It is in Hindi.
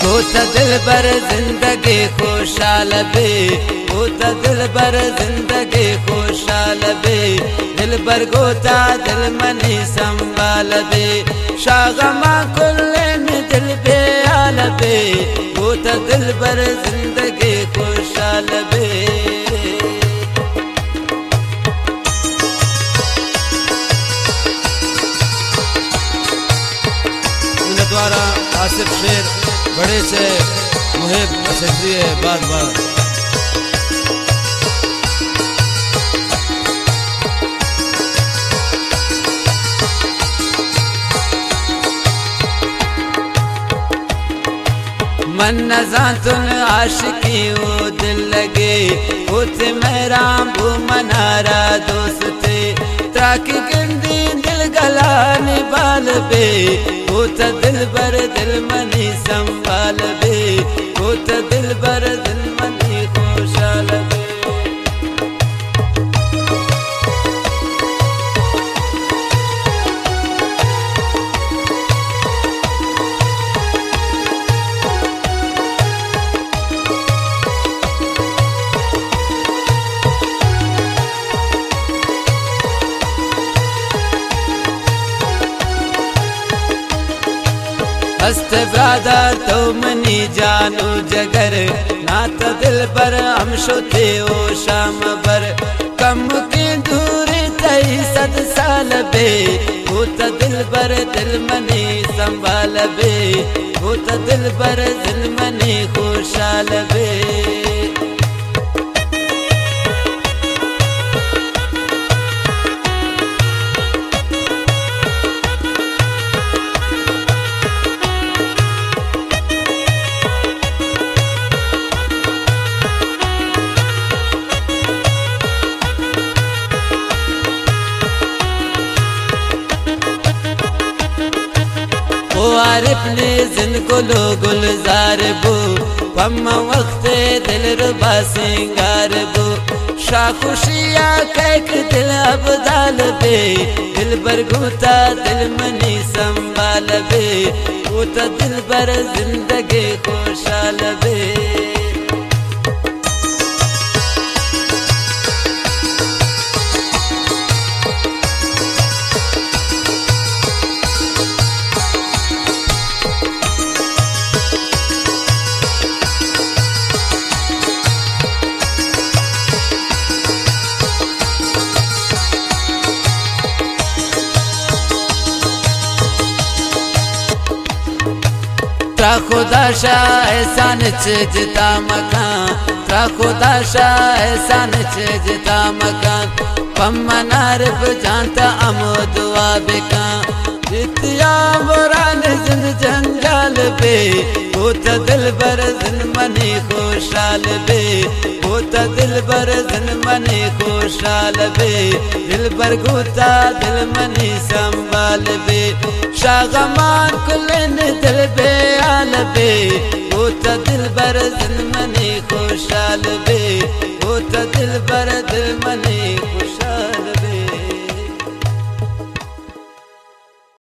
होता दिल भर जिंदगी खुशहाल बे, होता दिल भर जिंदगी खुशहाल बे, दिल भर गोता दिल मनी संभाल बे, शागमा कुल्लन दिल पे आल बे, होता दिल भर जिंदगी खुशहाल बे। द्वारा आसिफ शेर बड़े से मुहिब सेक्रेटरी है बार बार। मन नज़ातुल आशिकी वो दिल लगे, उते मेरा वो मनारा दोस्ते, ताकि गिंदी दिल गलान बाल बे, होता दिल भर दिल मनी संभाल बे, होता दिल भर दिल मनी खुशहाल बे। हस्त ब्रादर तो मनी जानो जगर, नात दिल पर हम शोते ओ शाम भर, कम की दूरी तई 100 साल बे, होता दिल भर दिल मनी संभाल बे, होता दिल भर दिल मनी खुशहाल बे। ओ आरिफ ने जिन को लो गुलजार बो, पम्मा वक्त दिल रुबा सिंगार बो, शाखुशिया कैक दिल अबदाल बे, दिल भर गोता दिल मनी संभाल बे, होता दिल भर जिंदगी खुशहाल बे। त्रा खुदा शाह एहसान चजता मकान, त्रा खुदा शाह एहसान चजता मकान, पम्मन आरिफ जानता अमो दुआ बेका, जितिया बुरान जिंद जंजाल बे, होता दिल भर जिन मनी खुशहाल बे, होता दिल भर जिन मनी खुशहाल बे, दिल भर गोता दिल मनी संभाल बे, शागमान कुल्लन दिल बे आल बे, होता दिल भर दिल मनी खुशहाल बे, होता दिल भर दिल मनी खुशहाल।